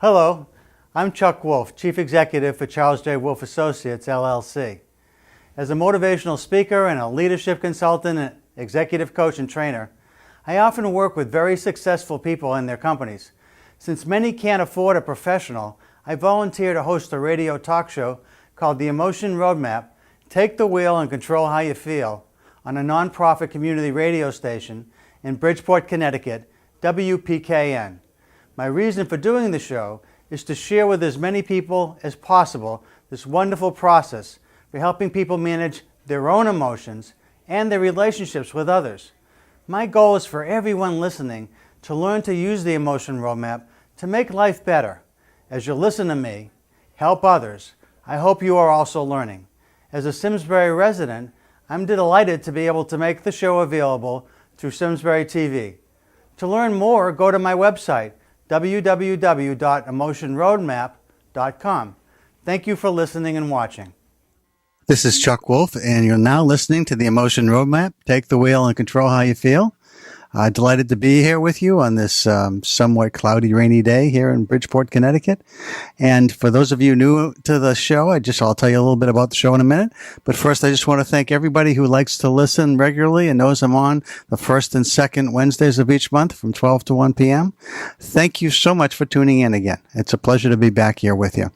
Hello, I'm Chuck Wolf, Chief Executive for Charles J. Wolf Associates, LLC. As a motivational speaker and a leadership consultant and executive coach and trainer, I often work with very successful people and their companies. Since many can't afford a professional, I volunteer to host a radio talk show called The Emotion Roadmap, Take the Wheel and Control How You Feel, on a nonprofit community radio station in Bridgeport, Connecticut, WPKN. My reason for doing the show is to share with as many people as possible this wonderful process for helping people manage their own emotions and their relationships with others. My goal is for everyone listening to learn to use the Emotion Roadmap to make life better. As you listen to me, help others, I hope you are also learning. As a Simsbury resident, I'm delighted to be able to make the show available through Simsbury TV. To learn more, go to my website, www.emotionroadmap.com. Thank you for listening and watching. This is Chuck Wolf, and you're now listening to the Emotion Roadmap, Take the Wheel and Control How You Feel. Delighted to be here with you on this somewhat cloudy, rainy day here in Bridgeport, Connecticut. And for those of you new to the show, I'll tell you a little bit about the show in a minute. But first, I just want to thank everybody who likes to listen regularly and knows I'm on the first and second Wednesdays of each month from 12 to 1 p.m. Thank you so much for tuning in again. It's a pleasure to be back here with you.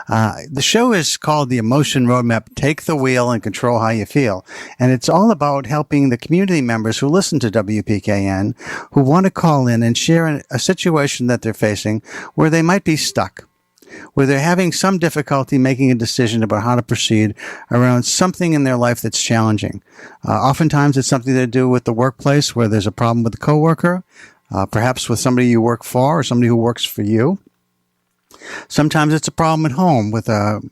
The show is called The Emotion Roadmap, Take the Wheel and Control How You Feel. And it's all about helping the community members who listen to WPKN who want to call in and share a situation that they're facing where they might be stuck, where they're having some difficulty making a decision about how to proceed around something in their life that's challenging. Oftentimes it's something to do with the workplace where there's a problem with a coworker, perhaps with somebody you work for or somebody who works for you. Sometimes it's a problem at home with a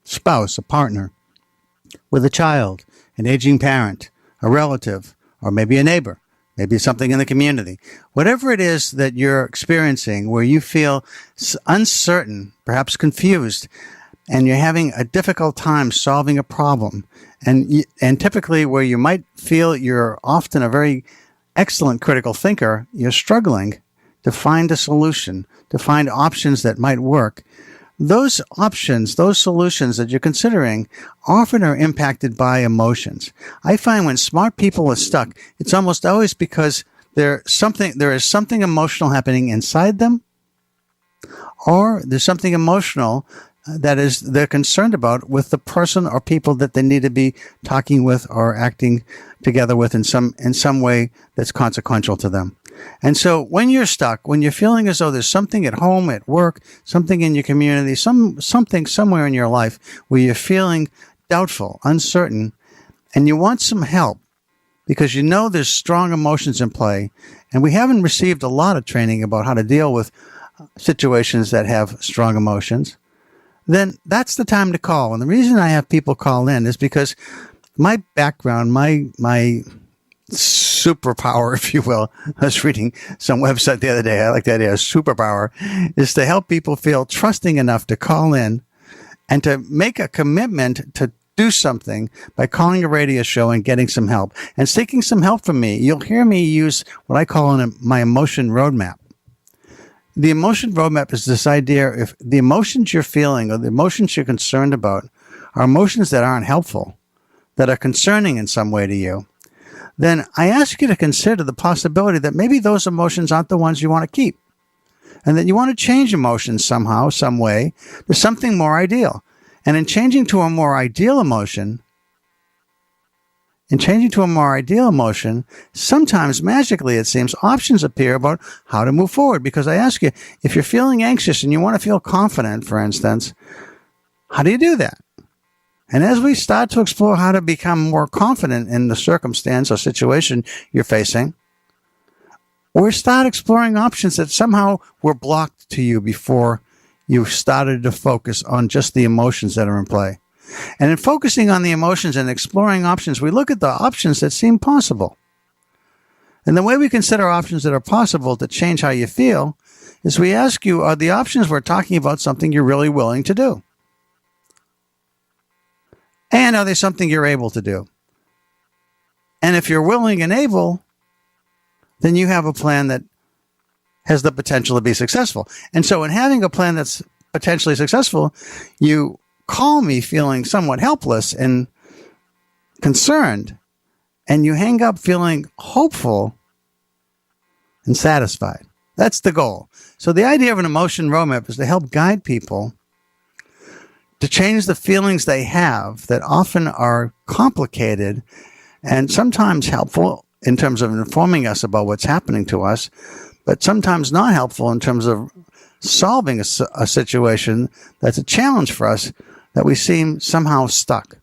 spouse, a partner, with a child, an aging parent, a relative, or maybe a neighbor. Maybe something in the community. Whatever it is that you're experiencing where you feel uncertain, perhaps confused, and you're having a difficult time solving a problem, and typically where you might feel you're often a very excellent critical thinker, you're struggling to find a solution, to find options that might work. Those options, those solutions that you're considering often are impacted by emotions. I find when smart people are stuck, it's almost always because there is something emotional happening inside them, or there's something emotional that they're concerned about with the person or people that they need to be talking with or acting together with in some way that's consequential to them. And so when you're stuck, when you're feeling as though there's something at home, at work, something in your community, something somewhere in your life where you're feeling doubtful, uncertain, and you want some help because you know there's strong emotions in play, and we haven't received a lot of training about how to deal with situations that have strong emotions, then that's the time to call. And the reason I have people call in is because my background, my superpower, if you will. I was reading some website the other day. I like the idea of superpower is to help people feel trusting enough to call in and to make a commitment to do something by calling a radio show and getting some help and seeking some help from me. You'll hear me use what I call my emotion roadmap. The emotion roadmap is this idea if the emotions you're feeling or the emotions you're concerned about are emotions that aren't helpful, that are concerning in some way to you, then I ask you to consider the possibility that maybe those emotions aren't the ones you want to keep, and that you want to change emotions somehow, some way, to something more ideal. And in changing to a more ideal emotion, sometimes magically, it seems, options appear about how to move forward. Because I ask you, if you're feeling anxious and you want to feel confident, for instance, how do you do that? And as we start to explore how to become more confident in the circumstance or situation you're facing, we start exploring options that somehow were blocked to you before you started to focus on just the emotions that are in play. And in focusing on the emotions and exploring options, we look at the options that seem possible. And the way we consider options that are possible to change how you feel is we ask you, are the options we're talking about something you're really willing to do? And are they something you're able to do? And if you're willing and able, then you have a plan that has the potential to be successful. And so in having a plan that's potentially successful, you call me feeling somewhat helpless and concerned, and you hang up feeling hopeful and satisfied. That's the goal. So the idea of an emotion roadmap is to help guide people to change the feelings they have that often are complicated and sometimes helpful in terms of informing us about what's happening to us, but sometimes not helpful in terms of solving a situation that's a challenge for us, that we seem somehow stuck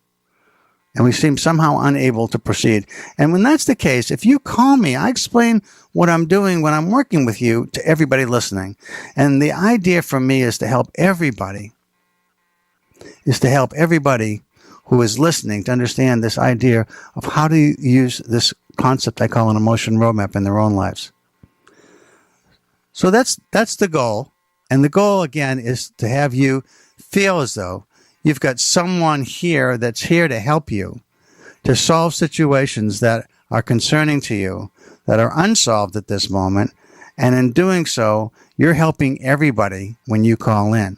and we seem somehow unable to proceed. And when that's the case, if you call me, I explain what I'm doing when I'm working with you to everybody listening. And the idea for me is to help everybody who is listening to understand this idea of how to use this concept I call an emotion roadmap in their own lives. So that's the goal. And the goal, again, is to have you feel as though you've got someone here that's here to help you to solve situations that are concerning to you, that are unsolved at this moment. And in doing so, you're helping everybody when you call in.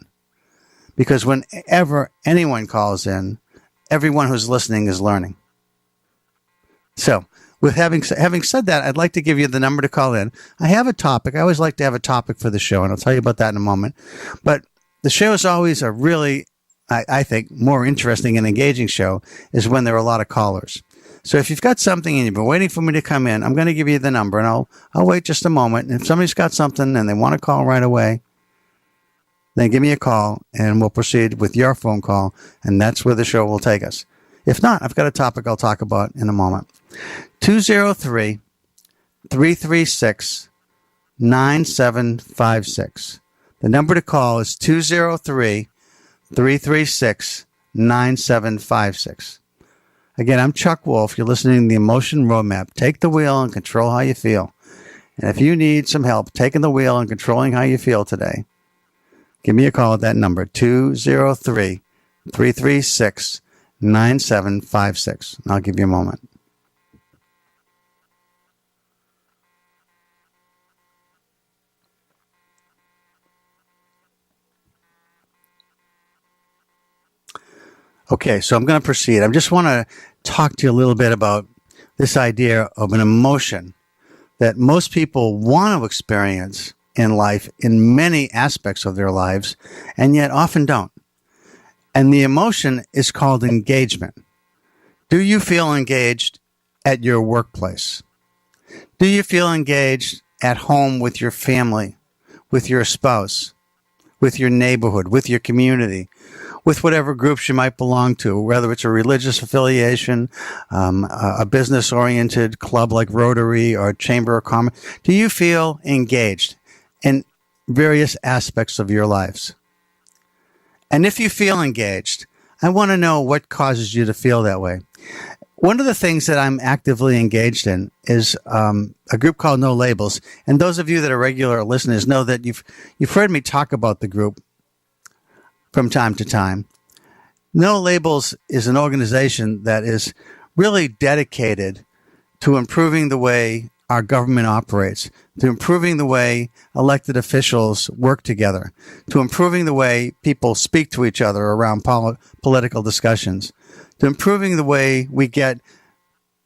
Because whenever anyone calls in, everyone who's listening is learning. So, with having said that, I'd like to give you the number to call in. I have a topic. I always like to have a topic for the show, and I'll tell you about that in a moment. But the show is always a really, I think, more interesting and engaging show is when there are a lot of callers. So if you've got something and you've been waiting for me to come in, I'm going to give you the number, and I'll wait just a moment. And if somebody's got something and they want to call right away, then give me a call, and we'll proceed with your phone call, and that's where the show will take us. If not, I've got a topic I'll talk about in a moment. 203-336-9756. The number to call is 203-336-9756. Again, I'm Chuck Wolf. You're listening to the Emotion Roadmap. Take the wheel and control how you feel. And if you need some help taking the wheel and controlling how you feel today, give me a call at that number, 203-336-9756. And I'll give you a moment. Okay, so I'm going to proceed. I just want to talk to you a little bit about this idea of an emotion that most people want to experience in life in many aspects of their lives, and yet often don't. And the emotion is called engagement. Do you feel engaged at your workplace? Do you feel engaged at home with your family, with your spouse, with your neighborhood, with your community, with whatever groups you might belong to, whether it's a religious affiliation, a business-oriented club like Rotary or Chamber of Commerce? Do you feel engaged in various aspects of your lives? And if you feel engaged, I want to know what causes you to feel that way. One of the things that I'm actively engaged in is a group called No Labels. And those of you that are regular listeners know that you've heard me talk about the group from time to time. No Labels is an organization that is really dedicated to improving the way our government operates, to improving the way elected officials work together, to improving the way people speak to each other around political discussions, to improving the way we get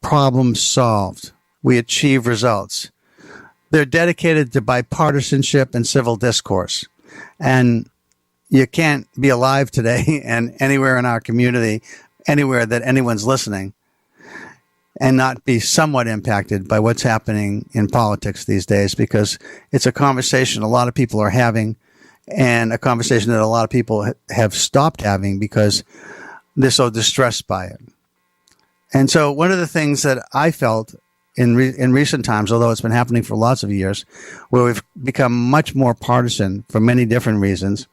problems solved, we achieve results. They're dedicated to bipartisanship and civil discourse. And you can't be alive today and anywhere in our community, anywhere that anyone's listening, and not be somewhat impacted by what's happening in politics these days, because it's a conversation a lot of people are having, and a conversation that a lot of people have stopped having because they're so distressed by it. And so one of the things that I felt in recent times, although it's been happening for lots of years, where we've become much more partisan for many different reasons,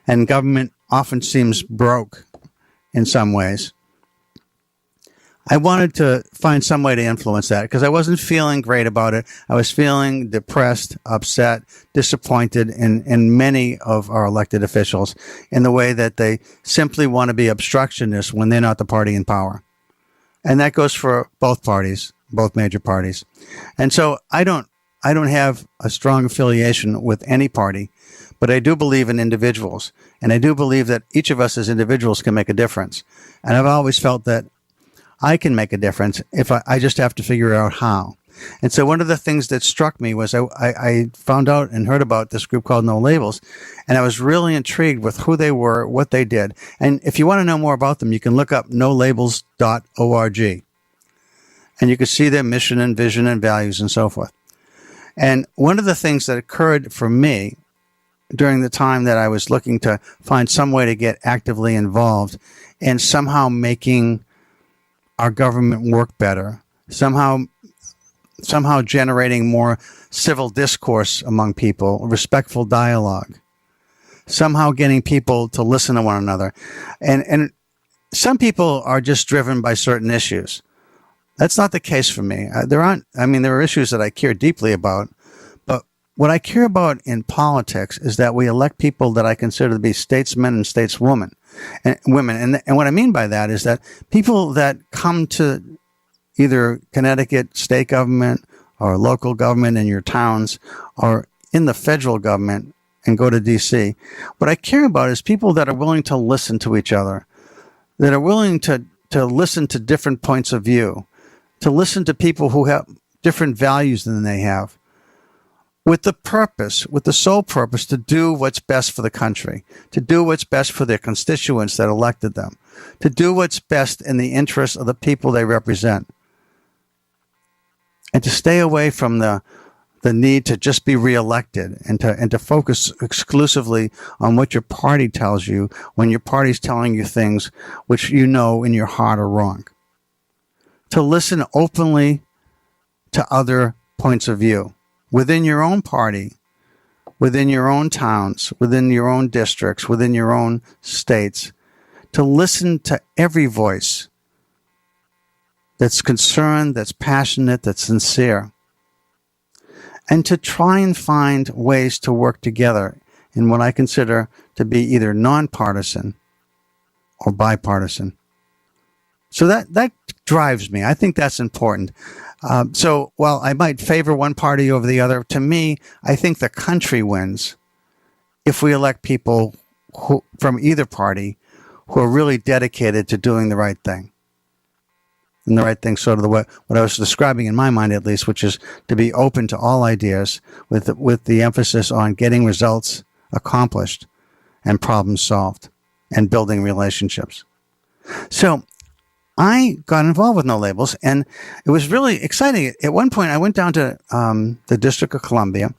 and government often seems broke in some ways, I wanted to find some way to influence that, because I wasn't feeling great about it. I was feeling depressed, upset, disappointed in many of our elected officials in the way that they simply want to be obstructionists when they're not the party in power. And that goes for both parties, both major parties. And so I don't I don't have a strong affiliation with any party, but I do believe in individuals. And I do believe that each of us as individuals can make a difference. And I've always felt that I can make a difference if I just have to figure out how. And so one of the things that struck me was I found out and heard about this group called No Labels, and I was really intrigued with who they were, what they did. And if you want to know more about them, you can look up nolabels.org, and you can see their mission and vision and values and so forth. And one of the things that occurred for me during the time that I was looking to find some way to get actively involved in somehow making our government work better, somehow generating more civil discourse among people, respectful dialogue, somehow getting people to listen to one another. And some people are just driven by certain issues. That's not the case for me. There are issues that I care deeply about, but what I care about in politics is that we elect people that I consider to be statesmen and stateswomen and women. And what I mean by that is that people that come to either Connecticut state government or local government in your towns or in the federal government and go to D.C. What I care about is people that are willing to listen to each other, that are willing to listen to different points of view, to listen to people who have different values than they have, with the sole purpose to do what's best for the country, to do what's best for their constituents that elected them, to do what's best in the interest of the people they represent. And to stay away from the need to just be reelected and to focus exclusively on what your party tells you when your party's telling you things which you know in your heart are wrong. To listen openly to other points of view within your own party, within your own towns, within your own districts, within your own states, to listen to every voice that's concerned, that's passionate, that's sincere, and to try and find ways to work together in what I consider to be either nonpartisan or bipartisan. So that drives me. I think that's important. So while I might favor one party over the other, to me, I think the country wins if we elect people from either party who are really dedicated to doing the right thing. And the right thing, sort of what I was describing in my mind, at least, which is to be open to all ideas with the emphasis on getting results accomplished and problems solved and building relationships. So I got involved with No Labels, and it was really exciting. At one point, I went down to the District of Columbia,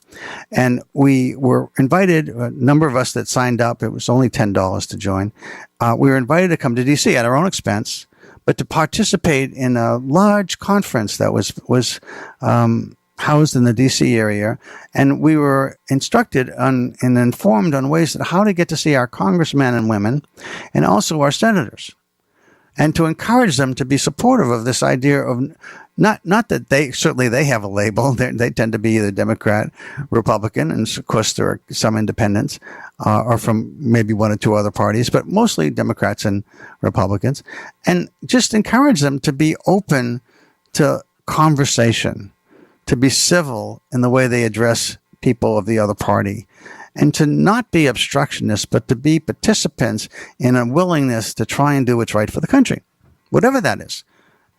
and we were invited, a number of us that signed up, it was only $10 to join. We were invited to come to D.C. at our own expense, but to participate in a large conference that was housed in the D.C. area. And we were instructed and informed on ways that how to get to see our congressmen and women and also our senators, and to encourage them to be supportive of this idea of not that they have a label. They tend to be either Democrat, Republican, and of course there are some independents or from maybe one or two other parties, but mostly Democrats and Republicans, and just encourage them to be open to conversation, to be civil in the way they address people of the other party, and to not be obstructionists, but to be participants in a willingness to try and do what's right for the country, whatever that is.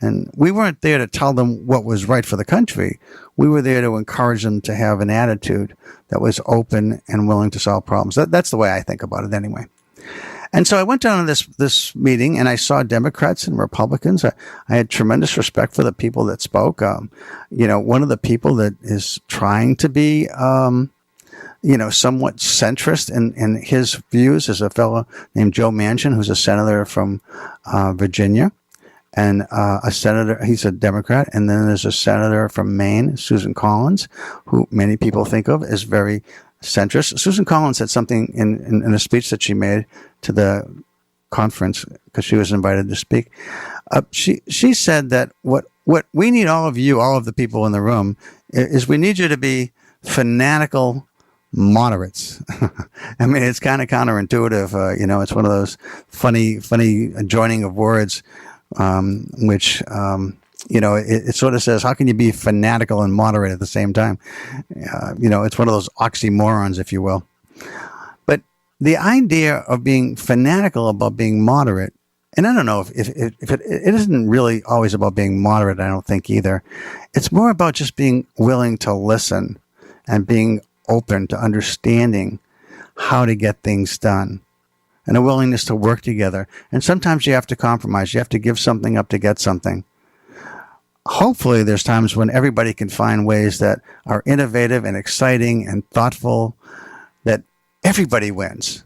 And we weren't there to tell them what was right for the country. We were there to encourage them to have an attitude that was open and willing to solve problems. That's the way I think about it anyway. And so I went down to this meeting, and I saw Democrats and Republicans. I had tremendous respect for the people that spoke. One of the people that is trying to be somewhat centrist in his views is a fellow named Joe Manchin, who's a senator from Virginia, and a senator, he's a Democrat. And then there's a senator from Maine, Susan Collins, who many people think of as very centrist. Susan Collins said something in a speech that she made to the conference because she was invited to speak. She said that what we need all of the people in the room is we need you to be fanatical moderates. I mean, it's kind of counterintuitive. It's one of those funny joining of words, which it sort of says, how can you be fanatical and moderate at the same time? It's one of those oxymorons, if you will. But the idea of being fanatical about being moderate, and I don't know if it isn't really always about being moderate, I don't think either. It's more about just being willing to listen and being open to understanding how to get things done, and a willingness to work together. And sometimes you have to compromise. You have to give something up to get something. Hopefully there's times when everybody can find ways that are innovative and exciting and thoughtful, that everybody wins.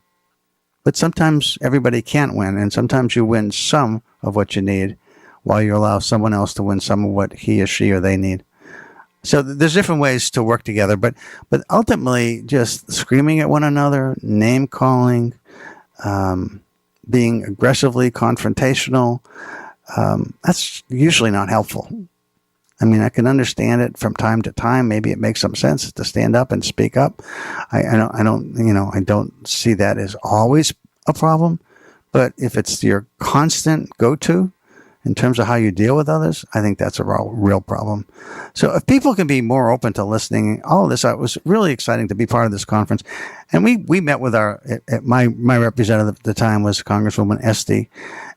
But sometimes everybody can't win, and sometimes you win some of what you need while you allow someone else to win some of what he or she or they need. So there's different ways to work together, but ultimately just screaming at one another, name calling, being aggressively confrontational, that's usually not helpful. I mean, I can understand it from time to time. Maybe it makes some sense to stand up and speak up. I don't see that as always a problem. But if it's your constant go-to in terms of how you deal with others, I think that's a real problem. So if people can be more open to listening, all of this, it was really exciting to be part of this conference. And we met with my representative at the time was Congresswoman Esty,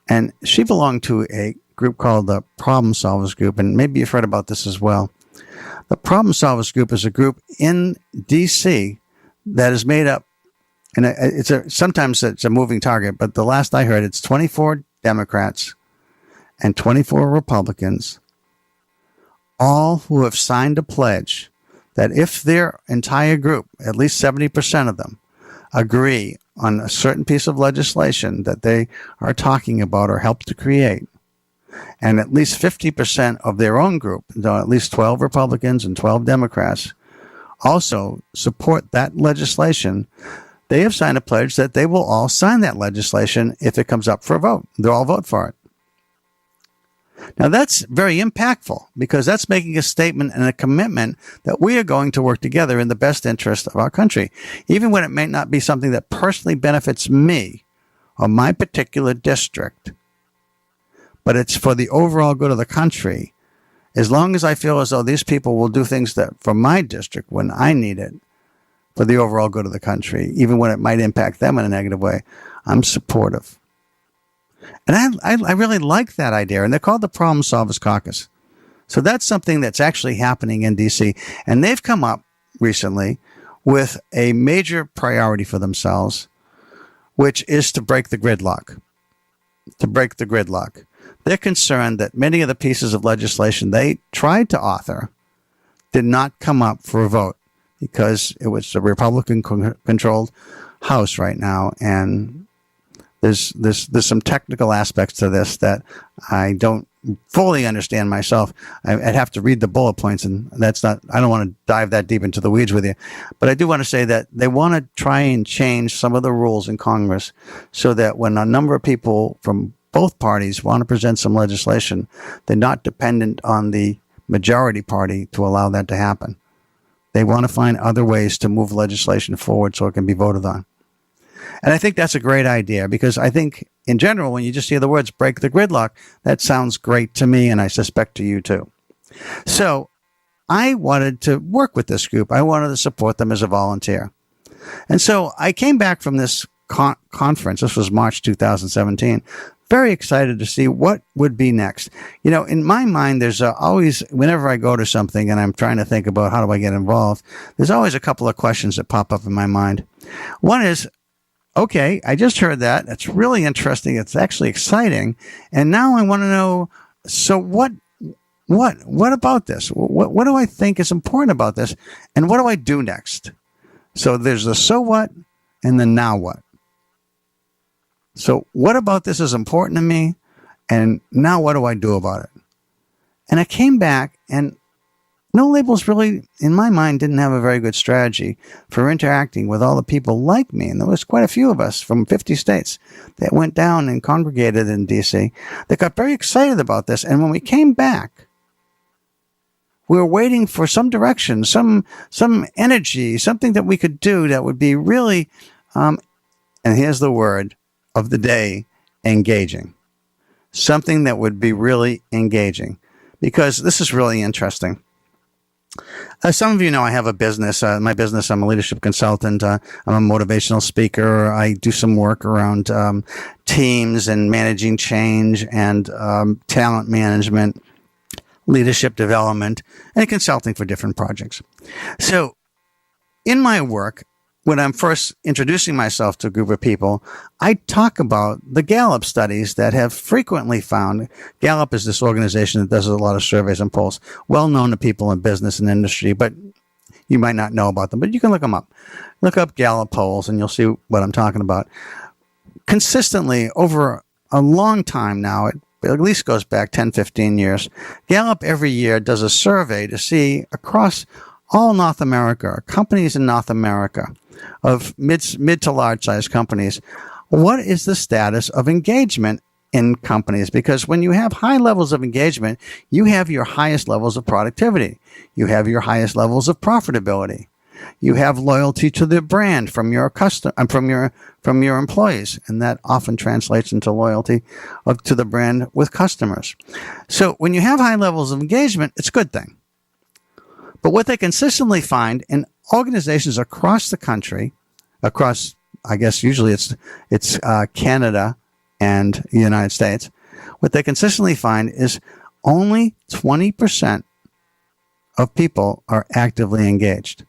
and she belonged to a group called the Problem Solvers Group, and maybe you've heard about this as well. The Problem Solvers Group is a group in D.C. that is made up, and sometimes it's a moving target, but the last I heard, it's 24 Democrats and 24 Republicans, all who have signed a pledge that if their entire group, at least 70% of them, agree on a certain piece of legislation that they are talking about or help to create, and at least 50% of their own group, at least 12 Republicans and 12 Democrats, also support that legislation, they have signed a pledge that they will all sign that legislation if it comes up for a vote. They'll all vote for it. Now, that's very impactful because that's making a statement and a commitment that we are going to work together in the best interest of our country, even when it may not be something that personally benefits me or my particular district. But it's for the overall good of the country. As long as I feel as though these people will do things that for my district when I need it, for the overall good of the country, even when it might impact them in a negative way, I'm supportive. And I really like that idea. And they're called the Problem Solvers Caucus. So that's something that's actually happening in D.C. And they've come up recently with a major priority for themselves, which is to break the gridlock. They're concerned that many of the pieces of legislation they tried to author did not come up for a vote because it was a Republican-controlled House right now, and there's some technical aspects to this that I don't fully understand myself. I'd have to read the bullet points, and I don't want to dive that deep into the weeds with you. But I do want to say that they want to try and change some of the rules in Congress so that when a number of people from both parties want to present some legislation, they're not dependent on the majority party to allow that to happen. They want to find other ways to move legislation forward so it can be voted on. And I think that's a great idea because I think in general, when you just hear the words break the gridlock, that sounds great to me, and I suspect to you too. So I wanted to work with this group. I wanted to support them as a volunteer. And so I came back from this conference. This was March 2017. Very excited to see what would be next. You know, in my mind, there's always, whenever I go to something and I'm trying to think about how do I get involved, there's always a couple of questions that pop up in my mind. One is, okay, I just heard that. It's really interesting. It's actually exciting. And now I want to know, so what about this? What do I think is important about this? And what do I do next? So there's the so what and the now what. So what about this is important to me? And now what do I do about it? And I came back, and No Labels really, in my mind, didn't have a very good strategy for interacting with all the people like me. And there was quite a few of us from 50 states that went down and congregated in D.C. that got very excited about this. And when we came back, we were waiting for some direction, some energy, something that we could do that would be really, and here's the word of the day, engaging. Something that would be really engaging. because this is really interesting. As some of you know, I have a business. My business, I'm a leadership consultant. I'm a motivational speaker. I do some work around teams and managing change and talent management, leadership development, and consulting for different projects. So in my work, when I'm first introducing myself to a group of people, I talk about the Gallup studies that have frequently found. Gallup is this organization that does a lot of surveys and polls, well known to people in business and industry, but you might not know about them, but you can look them up. Look up Gallup polls and you'll see what I'm talking about. Consistently over a long time now, it at least goes back 10, 15 years, Gallup every year does a survey to see across all North America, companies in North America, of mid to large size companies, what is the status of engagement in companies? Because when you have high levels of engagement, you have your highest levels of productivity. You have your highest levels of profitability. You have loyalty to the brand from your from your employees, and that often translates into loyalty to the brand with customers. So when you have high levels of engagement, it's a good thing. But what they consistently find in organizations across the country, across, I guess usually it's Canada and the United States, what they consistently find is only 20% of people are actively engaged,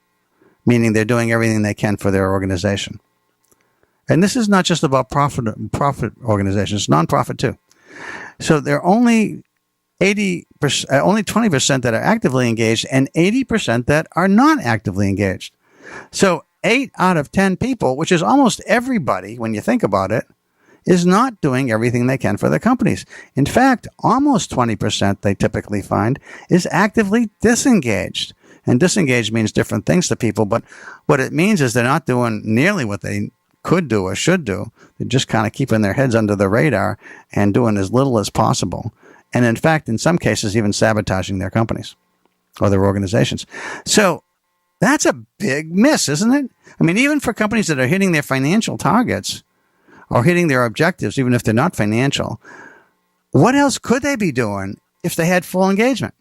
meaning they're doing everything they can for their organization. And this is not just about profit organizations, nonprofit too. So there are only 20% that are actively engaged and 80% that are not actively engaged. So 8 out of 10 people, which is almost everybody when you think about it, is not doing everything they can for their companies. In fact, almost 20% they typically find is actively disengaged. And disengaged means different things to people, but what it means is they're not doing nearly what they could do or should do. They're just kind of keeping their heads under the radar and doing as little as possible. And in fact, in some cases, even sabotaging their companies or their organizations. So that's a big miss, isn't it? I mean, even for companies that are hitting their financial targets or hitting their objectives, even if they're not financial, what else could they be doing if they had full engagement?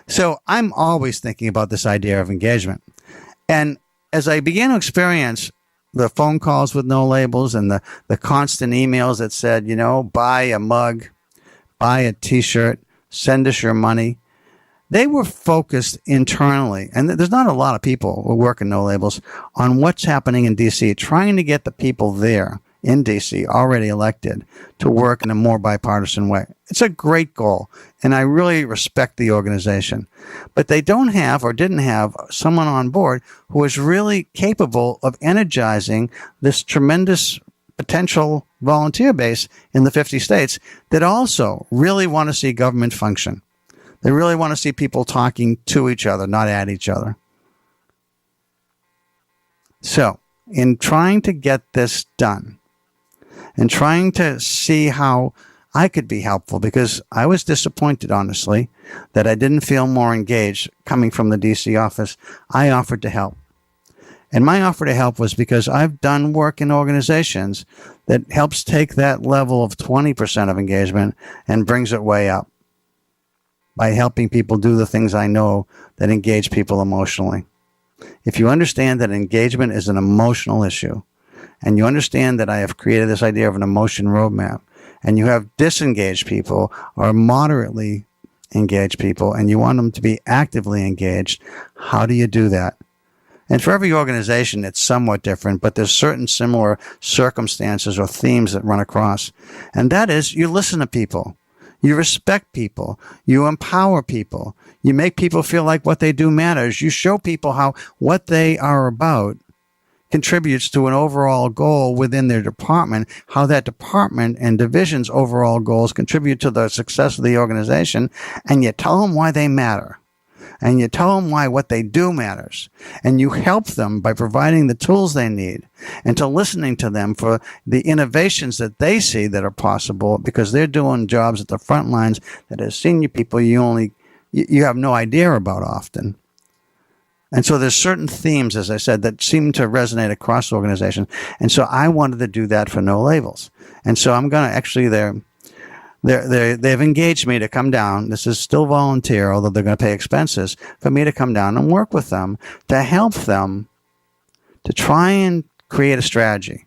So I'm always thinking about this idea of engagement. And as I began to experience the phone calls with no labels and the constant emails that said, buy a mug, buy a t-shirt, send us your money. They were focused internally, and there's not a lot of people who work in No Labels, on what's happening in D.C., trying to get the people there in D.C. already elected to work in a more bipartisan way. It's a great goal, and I really respect the organization. But they don't have or didn't have someone on board who is really capable of energizing this tremendous potential volunteer base in the 50 states that also really want to see government function. They really want to see people talking to each other, not at each other. So, in trying to get this done and trying to see how I could be helpful, because I was disappointed, honestly, that I didn't feel more engaged coming from the DC office, I offered to help. And my offer to help was because I've done work in organizations that helps take that level of 20% of engagement and brings it way up by helping people do the things I know that engage people emotionally. If you understand that engagement is an emotional issue, and you understand that I have created this idea of an emotion roadmap, and you have disengaged people or moderately engaged people, and you want them to be actively engaged, how do you do that? And for every organization, it's somewhat different, but there's certain similar circumstances or themes that run across. And that is, you listen to people. You respect people. You empower people. You make people feel like what they do matters. You show people how what they are about contributes to an overall goal within their department, how that department and division's overall goals contribute to the success of the organization, and you tell them why they matter. And you tell them why what they do matters. And you help them by providing the tools they need and to listening to them for the innovations that they see that are possible, because they're doing jobs at the front lines that as senior people you have no idea about often. And so there's certain themes, as I said, that seem to resonate across organizations. And so I wanted to do that for No Labels. And so I'm going to actually They've engaged me to come down. This is still volunteer, although they're going to pay expenses for me to come down and work with them to help them to try and create a strategy,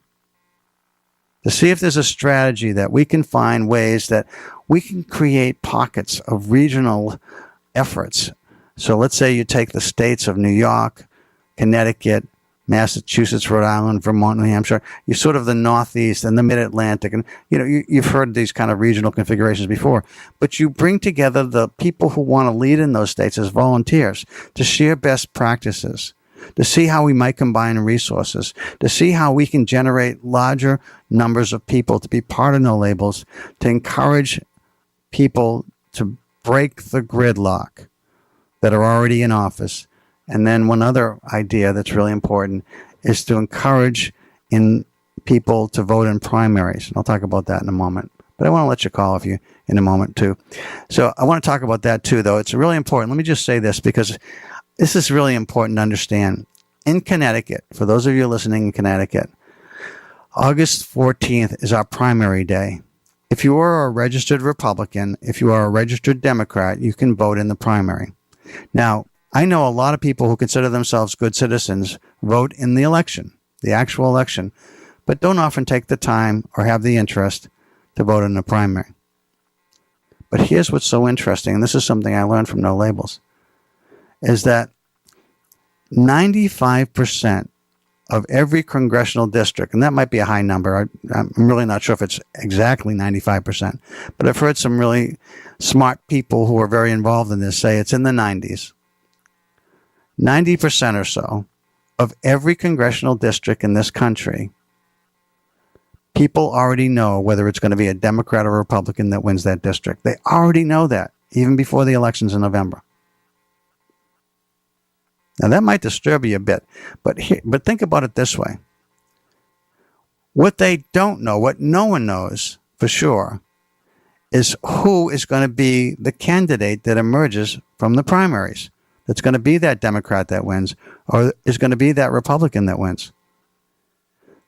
to see if there's a strategy that we can find ways that we can create pockets of regional efforts. So let's say you take the states of New York, Connecticut, Massachusetts, Rhode Island, Vermont, New Hampshire. You're sort of the Northeast and the Mid-Atlantic. And, you've heard these kind of regional configurations before. But you bring together the people who want to lead in those states as volunteers to share best practices, to see how we might combine resources, to see how we can generate larger numbers of people to be part of No Labels, to encourage people to break the gridlock that are already in office. And then one other idea that's really important is to encourage people to vote in primaries. And I'll talk about that in a moment. But I want to let you call if you in a moment too. So I want to talk about that too, though. It's really important. Let me just say this because this is really important to understand. In Connecticut, for those of you listening in Connecticut, August 14th is our primary day. If you are a registered Republican, if you are a registered Democrat, you can vote in the primary. Now, I know a lot of people who consider themselves good citizens vote in the election, the actual election, but don't often take the time or have the interest to vote in the primary. But here's what's so interesting, and this is something I learned from No Labels, is that 95% of every congressional district, and that might be a high number. I'm really not sure if it's exactly 95%, but I've heard some really smart people who are very involved in this say it's in the 90s. 90% or so of every congressional district in this country, people already know whether it's going to be a Democrat or Republican that wins that district. They already know that, even before the elections in November. Now, that might disturb you a bit, but think about it this way. What they don't know, what no one knows for sure, is who is going to be the candidate that emerges from the primaries. That's going to be that Democrat that wins, or is going to be that Republican that wins.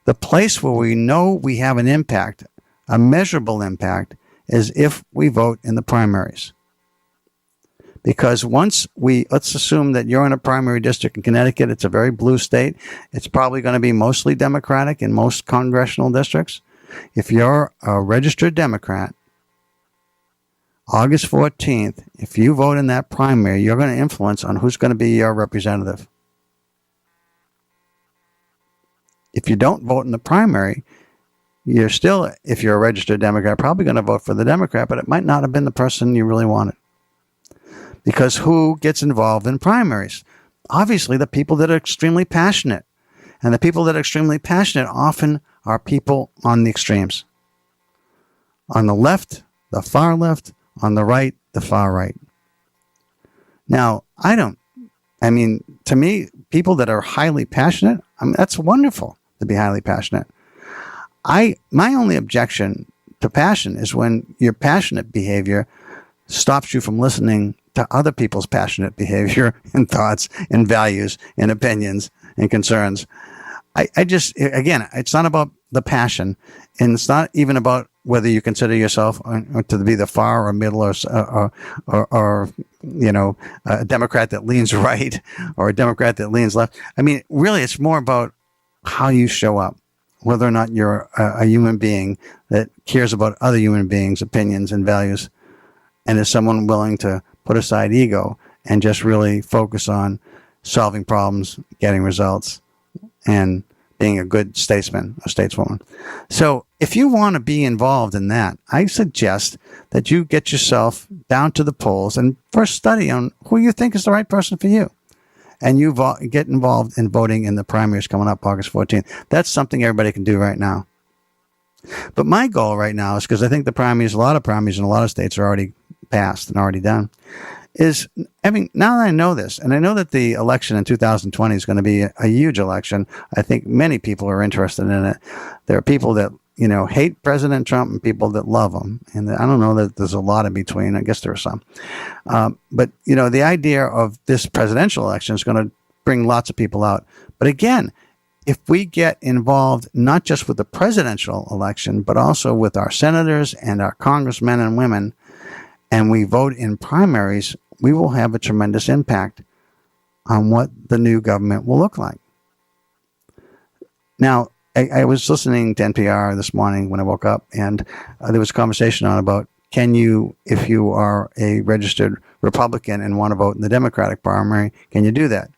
The place where we know we have an impact, a measurable impact, is if we vote in the primaries. Because let's assume that you're in a primary district in Connecticut, it's a very blue state. It's probably going to be mostly Democratic in most congressional districts. If you're a registered Democrat, August 14th, if you vote in that primary, you're going to influence on who's going to be your representative. If you don't vote in the primary, you're still, if you're a registered Democrat, probably going to vote for the Democrat, but it might not have been the person you really wanted. Because who gets involved in primaries? Obviously, the people that are extremely passionate. And the people that are extremely passionate often are people on the extremes. On the left, the far left. On the right, the far right. Now, to me, people that are highly passionate, that's wonderful to be highly passionate. My only objection to passion is when your passionate behavior stops you from listening to other people's passionate behavior and thoughts and values and opinions and concerns. It's not about the passion, and it's not even about whether you consider yourself to be the far or middle or a Democrat that leans right or a Democrat that leans left. Really, it's more about how you show up, whether or not you're a human being that cares about other human beings' opinions and values, and is someone willing to put aside ego and just really focus on solving problems, getting results, and being a good statesman or stateswoman. So if you want to be involved in that, I suggest that you get yourself down to the polls and first study on who you think is the right person for you. And you get involved in voting in the primaries coming up August 14th. That's something everybody can do right now. But my goal right now is, because I think a lot of primaries in a lot of states are already passed and already done, is, now that I know this, and I know that the election in 2020 is going to be a huge election. I think many people are interested in it. There are people that, hate President Trump and people that love him. And I don't know that there's a lot in between. I guess there are some. But the idea of this presidential election is going to bring lots of people out. But again, if we get involved not just with the presidential election, but also with our senators and our congressmen and women, and we vote in primaries, we will have a tremendous impact on what the new government will look like. Now, I was listening to NPR this morning when I woke up, and there was a conversation on about, can you, if you are a registered Republican and want to vote in the Democratic primary, can you do that?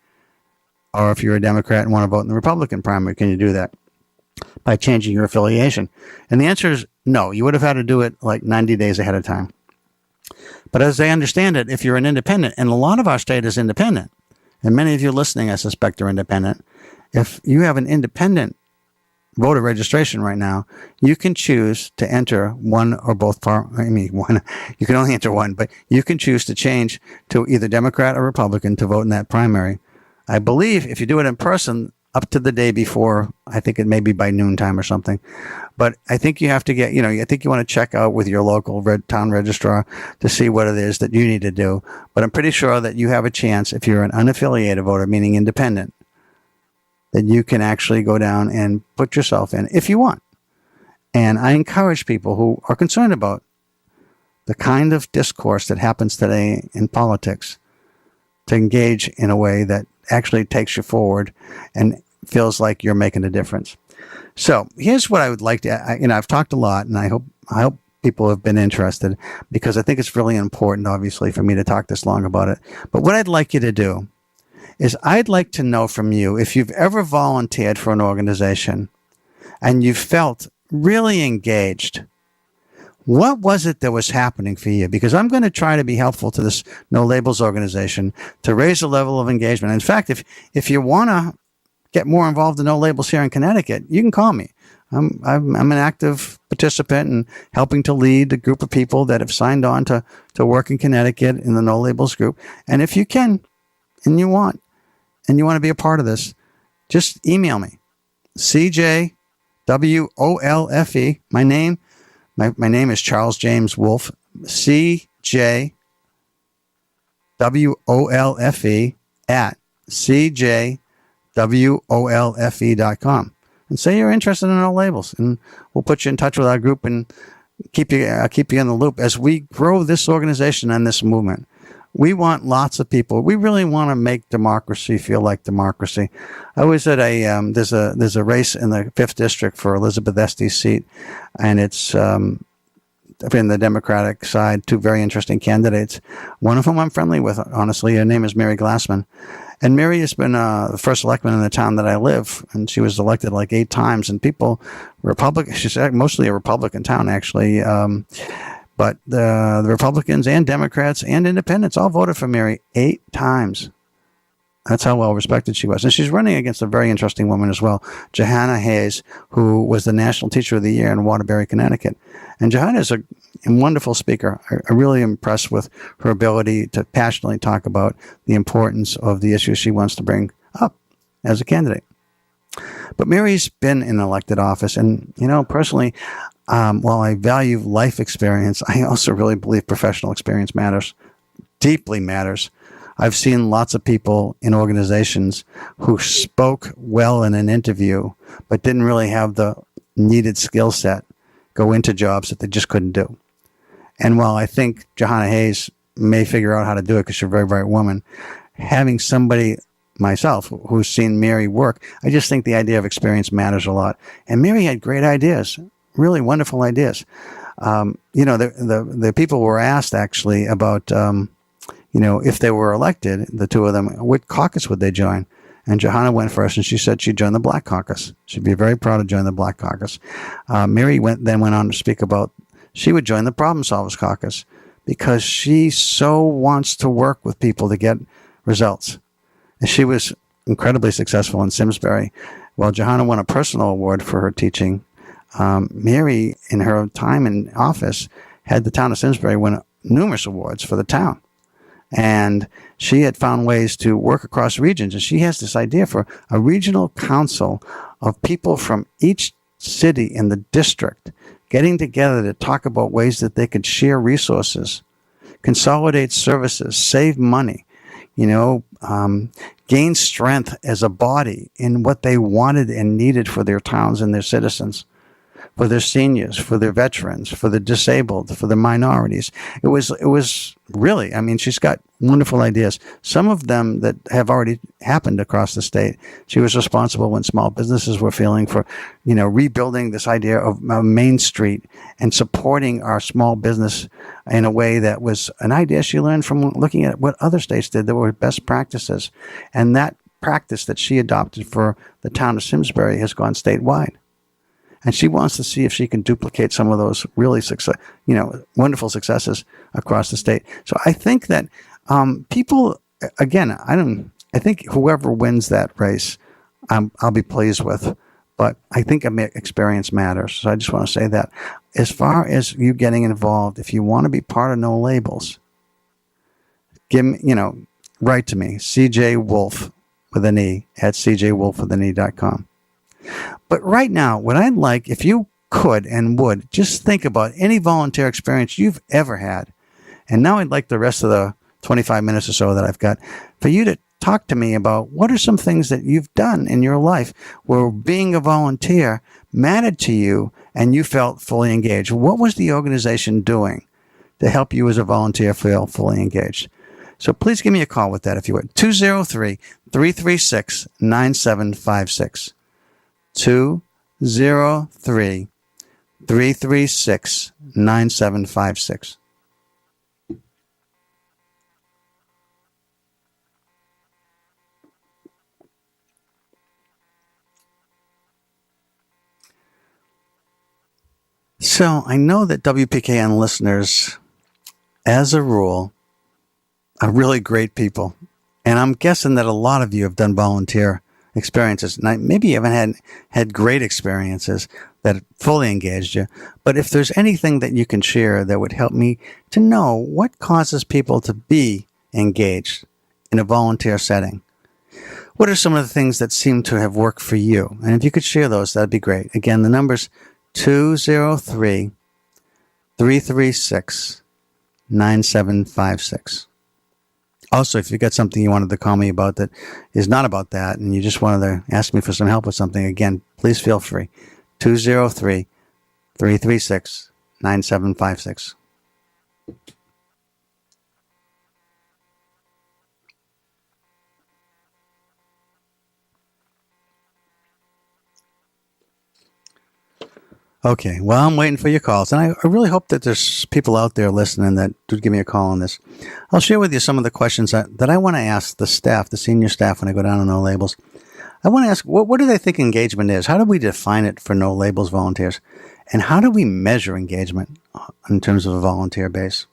Or if you're a Democrat and want to vote in the Republican primary, can you do that by changing your affiliation? And the answer is no. You would have had to do it like 90 days ahead of time. But as I understand it, if you're an independent, and a lot of our state is independent, and many of you listening, I suspect, are independent, if you have an independent voter registration right now, you can choose to enter one or both one. You can only enter one, but you can choose to change to either Democrat or Republican to vote in that primary. I believe if you do it in person up to the day before, I think it may be by noontime or something. But I think you have to get, I think you want to check out with your local town registrar to see what it is that you need to do. But I'm pretty sure that you have a chance, if you're an unaffiliated voter, meaning independent, that you can actually go down and put yourself in if you want. And I encourage people who are concerned about the kind of discourse that happens today in politics to engage in a way that actually takes you forward and feels like you're making a difference. So here's what I would like to, I've talked a lot, and I hope people have been interested, because I think it's really important, obviously, for me to talk this long about it. But what I'd like you to do is I'd like to know from you if you've ever volunteered for an organization and you felt really engaged. What was it that was happening for you? Because I'm going to try to be helpful to this No Labels organization to raise the level of engagement. In fact, if you want to get more involved in No Labels here in Connecticut, you can call me. I'm an active participant in helping to lead a group of people that have signed on to work in Connecticut in the No Labels group. And if you can, and you want to be a part of this, just email me. CJWOLFE. My name is Charles James Wolfe. CJWOLFE at CJWOLFE.com. And say you're interested in No Labels, and we'll put you in touch with our group and keep you in the loop as we grow this organization and this movement. We want lots of people. We really want to make democracy feel like democracy. I was at there's a race in the 5th District for Elizabeth Este's seat, and it's in the Democratic side, 2 very interesting candidates, one of whom I'm friendly with, honestly. Her name is Mary Glassman. And Mary has been the first selectman in the town that I live, and she was elected like 8 times. And people, she's mostly a Republican town, actually. But the Republicans and Democrats and independents all voted for Mary 8 times. That's how well respected she was. And she's running against a very interesting woman as well, Jahana Hayes, who was the National Teacher of the Year in Waterbury, Connecticut. And Jahana is a wonderful speaker. I'm really impressed with her ability to passionately talk about the importance of the issues she wants to bring up as a candidate. But Mary's been in elected office. And, personally, while I value life experience, I also really believe professional experience matters, deeply matters. I've seen lots of people in organizations who spoke well in an interview, but didn't really have the needed skill set go into jobs that they just couldn't do. And while I think Jahana Hayes may figure out how to do it because she's a very bright woman, having somebody, myself, who's seen Mary work, I just think the idea of experience matters a lot. And Mary had great ideas, really wonderful ideas. The people were asked actually about, if they were elected, the 2 of them, what caucus would they join? And Jahana went first, and she said she'd join the Black Caucus. She'd be very proud to join the Black Caucus. Mary went on to speak about she would join the Problem Solvers Caucus because she so wants to work with people to get results. And she was incredibly successful in Simsbury. While Jahana won a personal award for her teaching, Mary, in her time in office, had the town of Simsbury win numerous awards for the town. And she had found ways to work across regions. And she has this idea for a regional council of people from each city in the district getting together to talk about ways that they could share resources, consolidate services, save money. gain strength as a body in what they wanted and needed for their towns and their citizens, for their seniors, for their veterans, for the disabled, for the minorities. It was really, she's got wonderful ideas. Some of them that have already happened across the state. She was responsible when small businesses were feeling for, rebuilding this idea of Main Street and supporting our small business in a way that was an idea she learned from looking at what other states did that were best practices. And that practice that she adopted for the town of Simsbury has gone statewide. And she wants to see if she can duplicate some of those really wonderful successes across the state. So I think that people, again, I think whoever wins that race, I'll be pleased with. But I think experience matters. So I just want to say that. As far as you getting involved, if you want to be part of No Labels, give me, write to me, CJ Wolf with an E at cjwolfwithane.com. But right now, what I'd like, if you could and would, just think about any volunteer experience you've ever had. And now I'd like the rest of the 25 minutes or so that I've got for you to talk to me about what are some things that you've done in your life where being a volunteer mattered to you and you felt fully engaged. What was the organization doing to help you as a volunteer feel fully engaged? So please give me a call with that if you would. 203-336-9756. 203-336-9756. So I know that WPKN listeners, as a rule, are really great people. And I'm guessing that a lot of you have done volunteer experiences. And maybe you haven't had great experiences that fully engaged you. But if there's anything that you can share that would help me to know what causes people to be engaged in a volunteer setting, what are some of the things that seem to have worked for you? And if you could share those, that'd be great. Again, the number's 203-336-9756. Also, if you got something you wanted to call me about that is not about that, and you just wanted to ask me for some help with something, again, please feel free. 203-336-9756. Okay, well, I'm waiting for your calls, and I really hope that there's people out there listening that would give me a call on this. I'll share with you some of the questions that I want to ask the staff, the senior staff, when I go down on No Labels. I want to ask, what do they think engagement is? How do we define it for No Labels volunteers? And how do we measure engagement in terms of a volunteer base?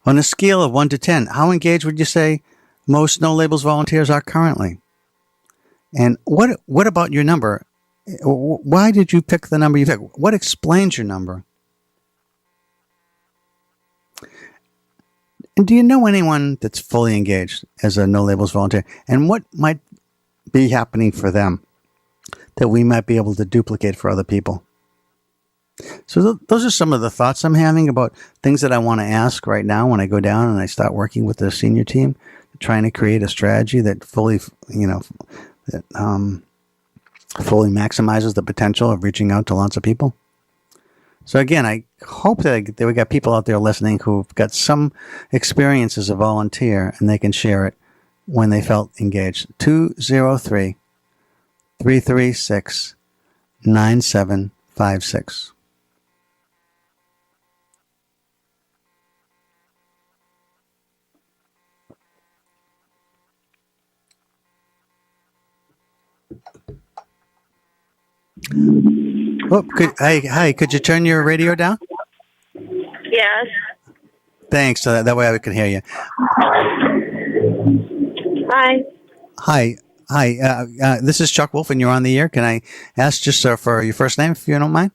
On a scale of 1 to 10, how engaged would you say most No Labels volunteers are currently? And what about your number? Why did you pick the number you picked? What explains your number? And do you know anyone that's fully engaged as a No Labels volunteer? And what might be happening for them that we might be able to duplicate for other people? So those are some of the thoughts I'm having about things that I want to ask right now when I go down and I start working with the senior team, trying to create a strategy that fully maximizes the potential of reaching out to lots of people. So again, I hope that we got people out there listening who've got some experience as a volunteer and they can share it when they felt engaged. 203-336-9756. Oh, could you turn your radio down? Yes. Thanks. So that way I can hear you. Hi. This is Chuck Wolf, and you're on the air. Can I ask just for your first name, if you don't mind?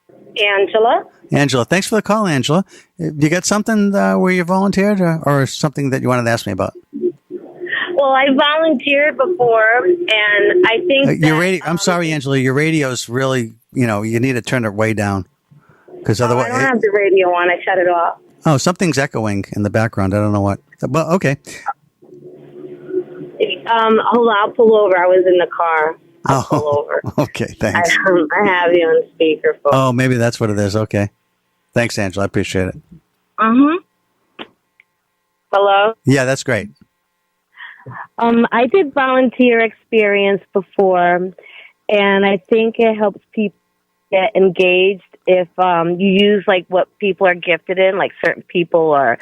Angela. Angela, thanks for the call, Angela. You got something where you volunteered, or something that you wanted to ask me about? Well, I volunteered before, and I think your radio. I'm sorry, Angela. Your radio's really, you need to turn it way down, because otherwise I don't have the radio on. I shut it off. Oh, something's echoing in the background. I don't know what. Well, okay. Hold on, I'll pull over. I was in the car. I'll pull over. Okay, thanks. I have you on speakerphone. Oh, maybe that's what it is. Okay. Thanks, Angela. I appreciate it. Hello? Yeah, that's great. I did volunteer experience before, and I think it helps people get engaged if you use like what people are gifted in. Like certain people are,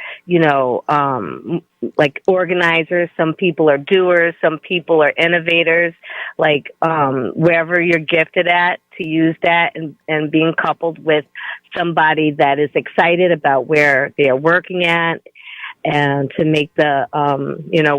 like organizers. Some people are doers. Some people are innovators. Like wherever you're gifted at, to use that and being coupled with somebody that is excited about where they're working at, and to make the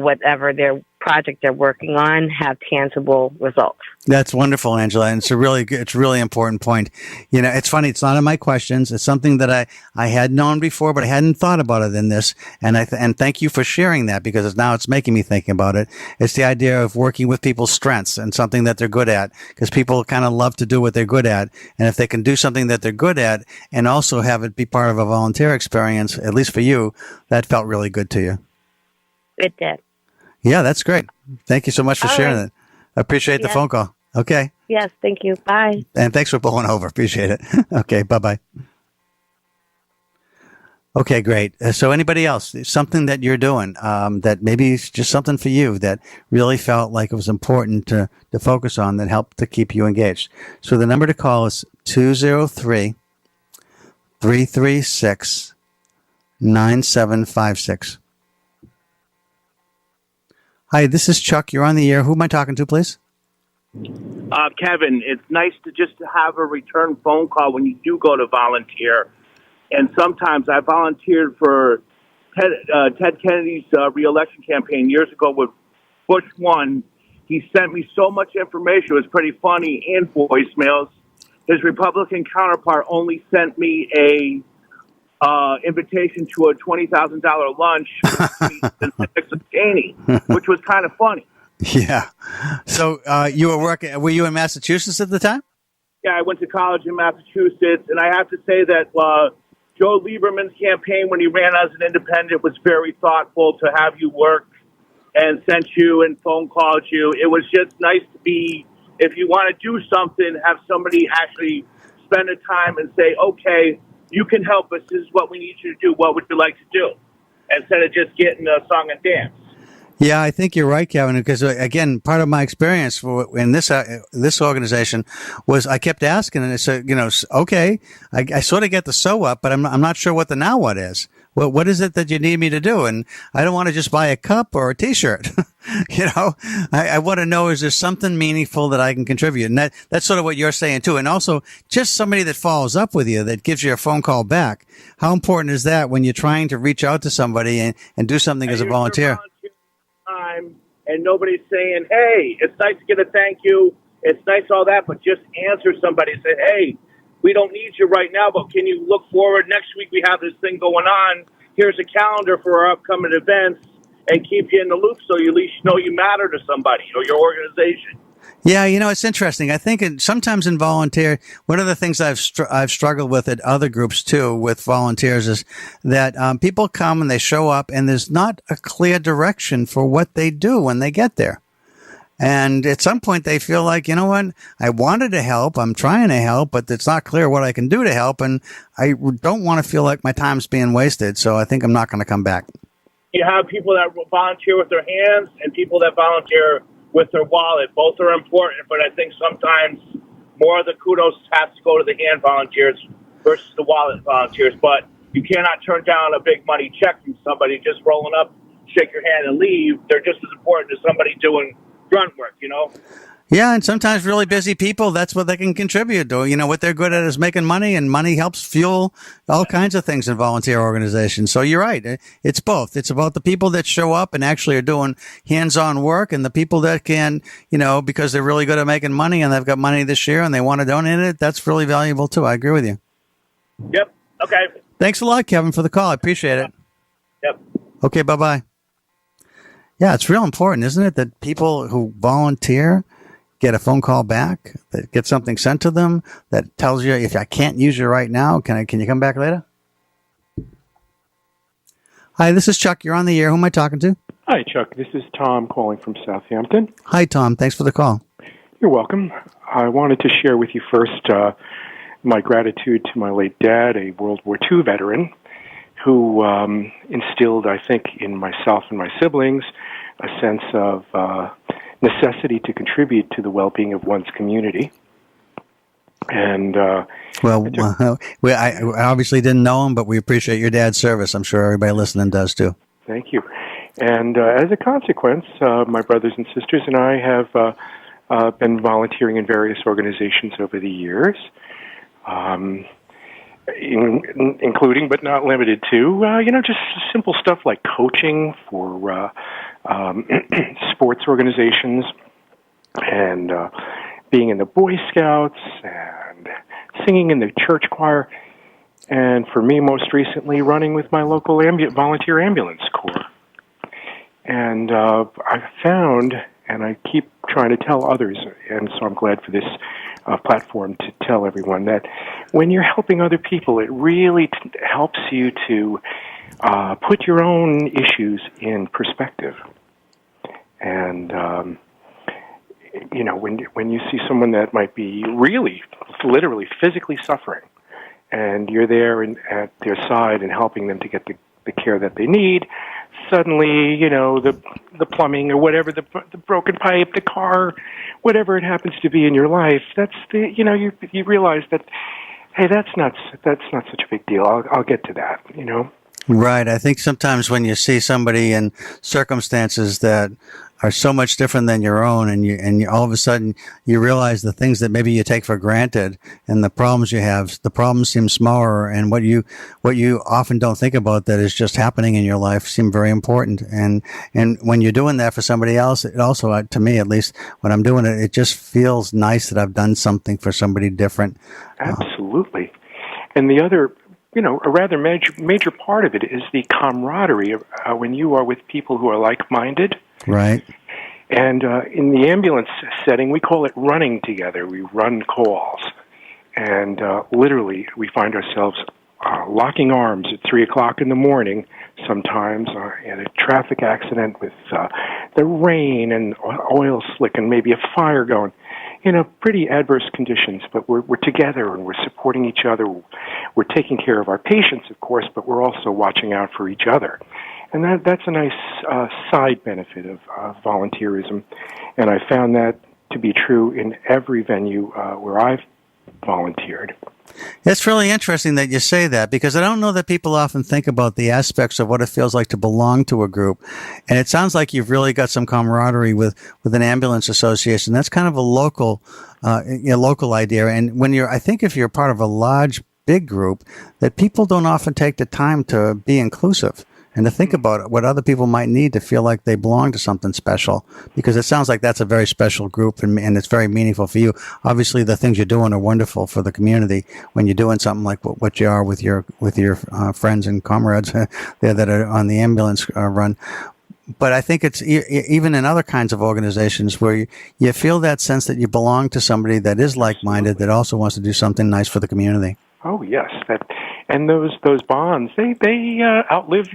whatever their project they're working on have tangible results. That's wonderful, Angela, and it's a really important point. It's funny. It's not in my questions. It's something that I had known before, but I hadn't thought about it in this. And and thank you for sharing that, because now it's making me think about it. It's the idea of working with people's strengths and something that they're good at, because people kind of love to do what they're good at. And if they can do something that they're good at and also have it be part of a volunteer experience, at least for you, that felt really good to you. It did. Yeah, that's great. Thank you so much for sharing that. I appreciate the phone call. Okay. Yes, thank you. Bye. And thanks for pulling over. Appreciate it. Okay, bye-bye. Okay, great. So anybody else, something that you're doing that maybe it's just something for you that really felt like it was important to focus on, that helped to keep you engaged. So the number to call is 203-336-9756. Hi, this is Chuck. You're on the air. Who am I talking to, please? Kevin, it's nice to just have a return phone call when you do go to volunteer. And sometimes I volunteered for Ted Kennedy's reelection campaign years ago with Bush 1. He sent me so much information. It was pretty funny, and voicemails. His Republican counterpart only sent me a invitation to a $20,000 lunch in Cheney, which was kind of funny. Yeah. So were you in Massachusetts at the time? Yeah, I went to college in Massachusetts, and I have to say that Joe Lieberman's campaign, when he ran as an independent, was very thoughtful to have you work and sent you and phone called you. It was just nice to be, if you want to do something, have somebody actually spend the time and say, okay, you can help us. This is what we need you to do. What would you like to do? Instead of just getting a song and dance. Yeah, I think you're right, Kevin, because again, part of my experience in this organization was I kept asking, and I said, okay, I sort of get the so what, but I'm not sure what the now what is. Well, what is it that you need me to do? And I don't want to just buy a cup or a T-shirt. I want to know, is there something meaningful that I can contribute? And that's sort of what you're saying too. And also just somebody that follows up with you, that gives you a phone call back. How important is that when you're trying to reach out to somebody and do something as a volunteer? And nobody's saying, hey, it's nice to get a thank you. It's nice all that, but just answer somebody and say, hey, we don't need you right now, but can you look forward? Next week we have this thing going on. Here's a calendar for our upcoming events, and keep you in the loop so you at least know you matter to somebody or your organization. Yeah, it's interesting. I think sometimes in volunteer, one of the things I've struggled with at other groups too with volunteers is that people come and they show up and there's not a clear direction for what they do when they get there. And at some point they feel like, you know what, I wanted to help, I'm trying to help, but it's not clear what I can do to help, and I don't want to feel like my time's being wasted, so I think I'm not going to come back. You have people that volunteer with their hands and people that volunteer with their wallet. Both are important, but I think sometimes more of the kudos has to go to the hand volunteers versus the wallet volunteers. But you cannot turn down a big money check from somebody just rolling up, shake your hand, and leave. They're just as important as somebody doing grunt work, Yeah, and sometimes really busy people, that's what they can contribute to. What they're good at is making money, and money helps fuel all kinds of things in volunteer organizations. So you're right. It's both. It's about the people that show up and actually are doing hands-on work, and the people that can, because they're really good at making money and they've got money this year and they want to donate it. That's really valuable too. I agree with you. Yep. Okay. Thanks a lot, Kevin, for the call. I appreciate it. Yep. Okay, bye-bye. Yeah, it's real important, isn't it, that people who volunteer get a phone call back, that get something sent to them that tells you, if I can't use you right now, can you come back later? Hi, this is Chuck. You're on the air. Who am I talking to? Hi, Chuck. This is Tom calling from Southampton. Hi, Tom. Thanks for the call. You're welcome. I wanted to share with you first my gratitude to my late dad, a World War II veteran, who instilled, I think, in myself and my siblings a sense of necessity to contribute to the well-being of one's community. And I obviously didn't know him, but we appreciate your dad's service. I'm sure everybody listening does too. Thank you. And as a consequence, my brothers and sisters and I have been volunteering in various organizations over the years, including but not limited to, just simple stuff like coaching for sports organizations and being in the Boy Scouts and singing in the church choir, and for me, most recently, running with my local volunteer ambulance corps. And I've found, and I keep trying to tell others, and so I'm glad for this platform to tell everyone, that when you're helping other people, it really helps you to put your own issues in perspective. And when you see someone that might be really, literally, physically suffering, and you're there at their side and helping them to get the care that they need, suddenly, the plumbing or whatever, the broken pipe, the car, whatever it happens to be in your life, that's you realize that, hey, that's not such a big deal. I'll get to that, Right. I think sometimes when you see somebody in circumstances that are so much different than your own, and you all of a sudden you realize the things that maybe you take for granted and the problems you have, the problems seem smaller, and what you often don't think about that is just happening in your life seem very important. And when you're doing that for somebody else, it also, to me at least, when I'm doing it, it just feels nice that I've done something for somebody different. Absolutely. And the other, a rather major part of it is the camaraderie of, when you are with people who are like-minded. Right. And in the ambulance setting, we call it running together. We run calls. And literally, we find ourselves locking arms at 3 o'clock in the morning, sometimes in a traffic accident with the rain and oil slick and maybe a fire going. Pretty adverse conditions, but we're together and we're supporting each other. We're taking care of our patients, of course, but we're also watching out for each other. And that's a nice side benefit of volunteerism. And I found that to be true in every venue where I've volunteered. It's really interesting that you say that, because I don't know that people often think about the aspects of what it feels like to belong to a group. And it sounds like you've really got some camaraderie with an ambulance association. That's kind of a local idea. And I think if you're part of a large, big group, that people don't often take the time to be inclusive and to think about what other people might need to feel like they belong to something special, because it sounds like that's a very special group and it's very meaningful for you. Obviously, the things you're doing are wonderful for the community when you're doing something like what you are with your friends and comrades there that are on the ambulance run. But I think it's even in other kinds of organizations where you feel that sense that you belong to somebody that is like-minded, that also wants to do something nice for the community. Oh yes, and those bonds they outlive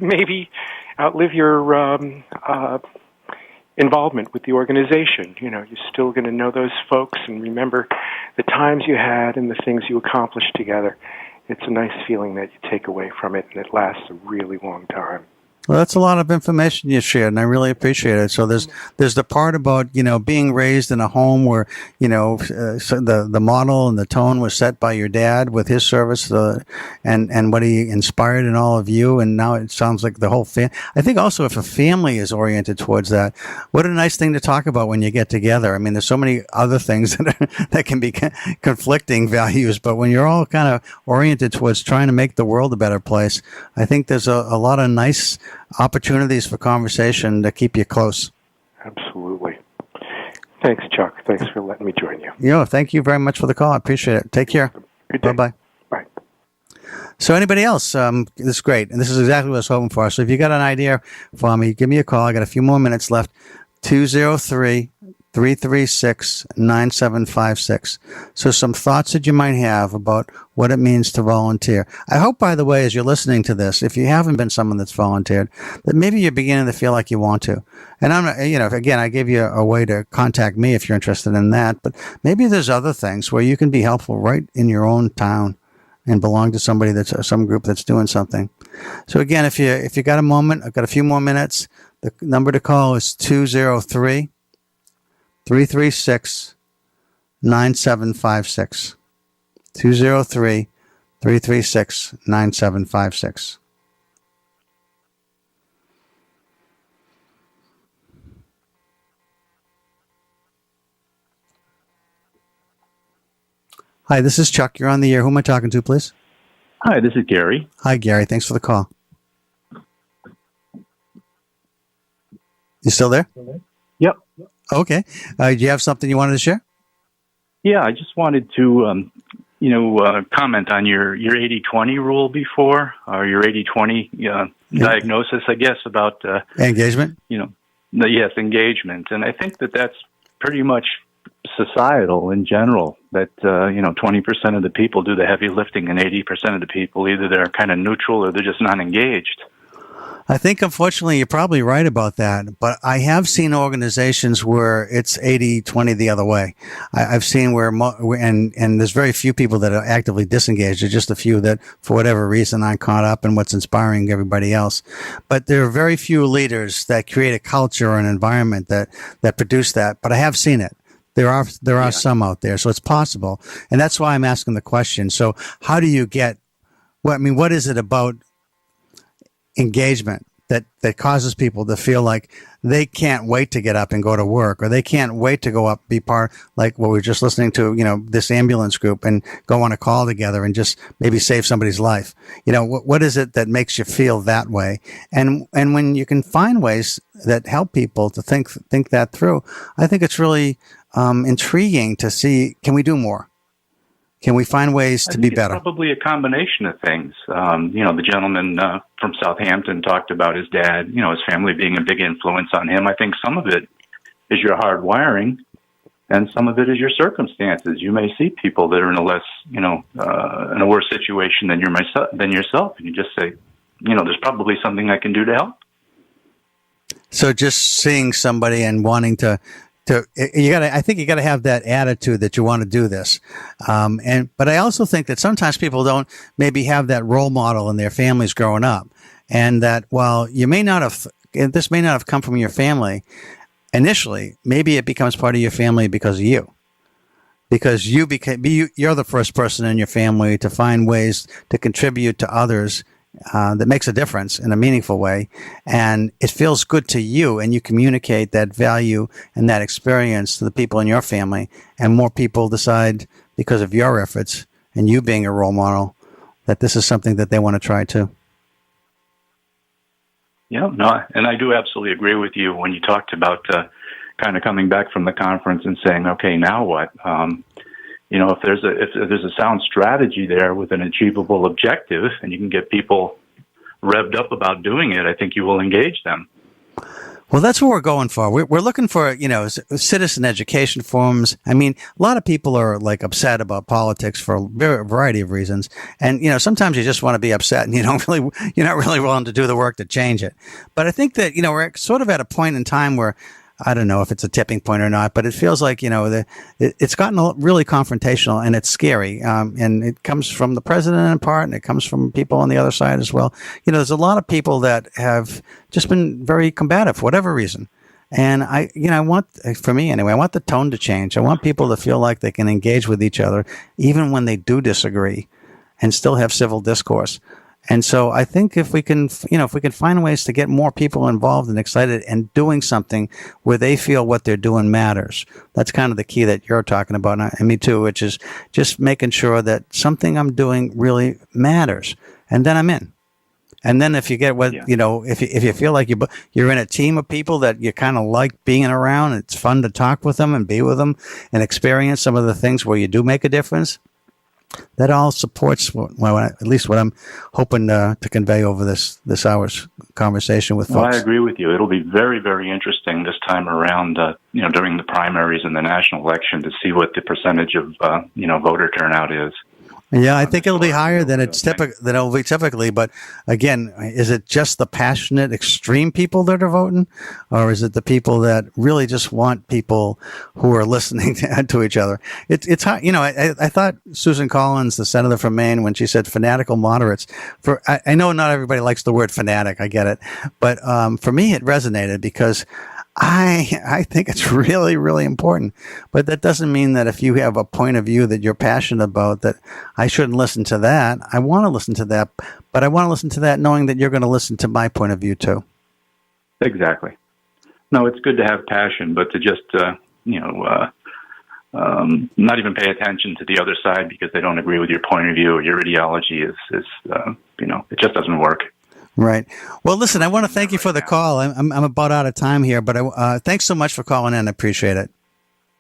your involvement with the organization. You're still going to know those folks and remember the times you had and the things you accomplished together. It's a nice feeling that you take away from it, and it lasts a really long time. Well, that's a lot of information you shared, and I really appreciate it. So there's the part about, being raised in a home where, so the model and the tone was set by your dad with his service, and what he inspired in all of you. And now it sounds like the whole family. I think also if a family is oriented towards that, what a nice thing to talk about when you get together. I mean, there's so many other things that can be conflicting values, but when you're all kind of oriented towards trying to make the world a better place, I think there's a lot of nice opportunities for conversation to keep you close. Absolutely. Thanks, Chuck. Thanks for letting me join you. Thank you very much for the call. I appreciate it. Take care. Good day. Bye-bye. Bye. So anybody else, this is great. And this is exactly what I was hoping for. So if you got an idea for me, give me a call. I got a few more minutes left. 203 336-9756. So some thoughts that you might have about what it means to volunteer. I hope, by the way, as you're listening to this, if you haven't been someone that's volunteered, that maybe you're beginning to feel like you want to. And I'm, again, I gave you a way to contact me if you're interested in that, but maybe there's other things where you can be helpful right in your own town and belong to somebody some group that's doing something. So again, if you got a moment, I've got a few more minutes. The number to call is 203-336-9756. 203-336-9756. Hi, this is Chuck. You're on the air. Who am I talking to, please? Hi, this is Gary. Hi, Gary. Thanks for the call. You still there? Yep. Okay. Do you have something you wanted to share? Yeah, I just wanted to, comment on your 80-20 rule before, or your 80-20 diagnosis, I guess, about engagement. Yes, engagement, and I think that's pretty much societal in general. That 20% of the people do the heavy lifting, and 80% of the people either they're kind of neutral or they're just not engaged. I think, unfortunately, you're probably right about that. But I have seen organizations where it's 80-20 the other way. I've seen where, and there's very few people that are actively disengaged. There's just a few that, for whatever reason, aren't caught up in what's inspiring everybody else. But there are very few leaders that create a culture or an environment that produce that. But I have seen it. There are some out there, so it's possible. And that's why I'm asking the question. So how do you get, what is it about engagement that causes people to feel like they can't wait to get up and go to work, or they can't wait to go up, be part, like what we were just listening to, this ambulance group, and go on a call together and just maybe save somebody's life? What is it that makes you feel that way? And when you can find ways that help people to think that through, I think it's really intriguing to see, can we do more? Can we find ways to be better? It's probably a combination of things. The gentleman from Southampton talked about his dad, his family being a big influence on him. I think some of it is your hard wiring, and some of it is your circumstances. You may see people that are in a less, in a worse situation than yourself, and you just say, there's probably something I can do to help. So just seeing somebody and wanting to I think you gotta have that attitude that you want to do this. But I also think that sometimes people don't maybe have that role model in their families growing up. And that while this may not have come from your family initially, maybe it becomes part of your family because of you. Because you're the first person in your family to find ways to contribute to others that makes a difference in a meaningful way, and it feels good to you, and you communicate that value and that experience to the people in your family, and more people decide, because of your efforts and you being a role model, that this is something that they want to try too. Yeah, no, and I do absolutely agree with you when you talked about kind of coming back from the conference and saying, okay, now what? If there's a sound strategy there with an achievable objective, and you can get people revved up about doing it, I think you will engage them. Well, that's what we're going for. We're looking for, citizen education forums. I mean, a lot of people are upset about politics for a variety of reasons. And, sometimes you just want to be upset and you're not really willing to do the work to change it. But I think that, we're sort of at a point in time where, I don't know if it's a tipping point or not, but it feels like, it's gotten really confrontational, and it's scary. And it comes from the president in part, and it comes from people on the other side as well. There's a lot of people that have just been very combative for whatever reason. And I want the tone to change. I want people to feel like they can engage with each other, even when they do disagree, and still have civil discourse. And so I think if we can find ways to get more people involved and excited and doing something where they feel what they're doing matters, that's kind of the key that you're talking about, and me too, which is just making sure that something I'm doing really matters. And then I'm in. And then if you get if you feel like you're in a team of people that you kind of like being around, it's fun to talk with them and be with them and experience some of the things where you do make a difference, That all supports at least what I'm hoping to convey over this hour's conversation with Well, folks. I agree with you. It'll be very, very interesting this time around, during the primaries and the national election to see what the percentage of, voter turnout is. Yeah, I think it'll be higher than it'll be typically. But again, is it just the passionate, extreme people that are voting, or is it the people that really just want people who are listening to each other? It's hard. I thought Susan Collins, the senator from Maine, when she said fanatical moderates. I know not everybody likes the word fanatic. I get it, but for me, it resonated because I think it's really, really important. But that doesn't mean that if you have a point of view that you're passionate about, that I shouldn't listen to that. I want to listen to that, but I want to listen to that knowing that you're going to listen to my point of view too. Exactly. No, it's good to have passion, but to just, not even pay attention to the other side because they don't agree with your point of view or your ideology is it just doesn't work. Right. Well, listen, I want to thank you for the call. I'm about out of time here, but thanks so much for calling in. I appreciate it.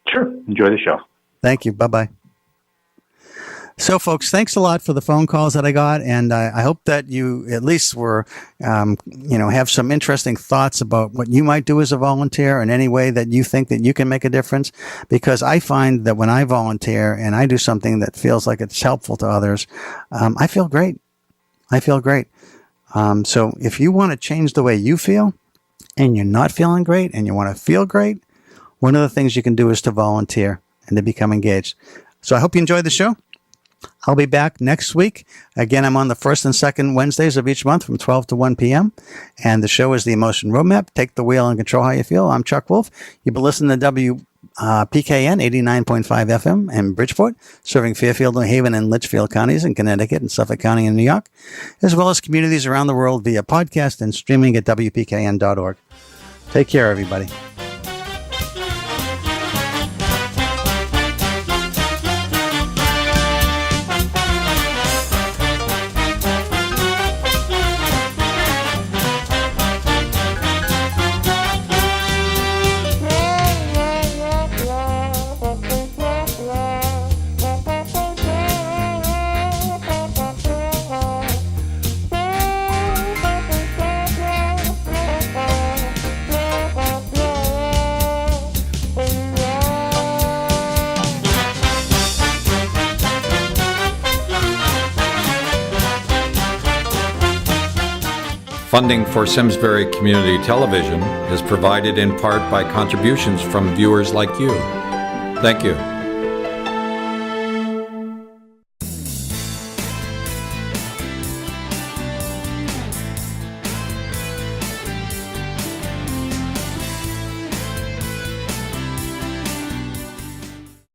Sure. Enjoy the show. Thank you. Bye-bye. So, folks, thanks a lot for the phone calls that I got, and I hope that you at least were, have some interesting thoughts about what you might do as a volunteer in any way that you think that you can make a difference. Because I find that when I volunteer and I do something that feels like it's helpful to others, I feel great. So if you want to change the way you feel and you're not feeling great and you want to feel great, one of the things you can do is to volunteer and to become engaged. So I hope you enjoyed the show. I'll be back next week. Again, I'm on the first and second Wednesdays of each month from 12 to 1 p.m. And the show is the Emotion Roadmap. Take the wheel and control how you feel. I'm Chuck Wolf. You've been listening to PKN 89.5 FM in Bridgeport, serving Fairfield, New Haven, and Litchfield counties in Connecticut and Suffolk County in New York, as well as communities around the world via podcast and streaming at WPKN.org. Take care, everybody. Funding for Simsbury Community Television is provided in part by contributions from viewers like you. Thank you.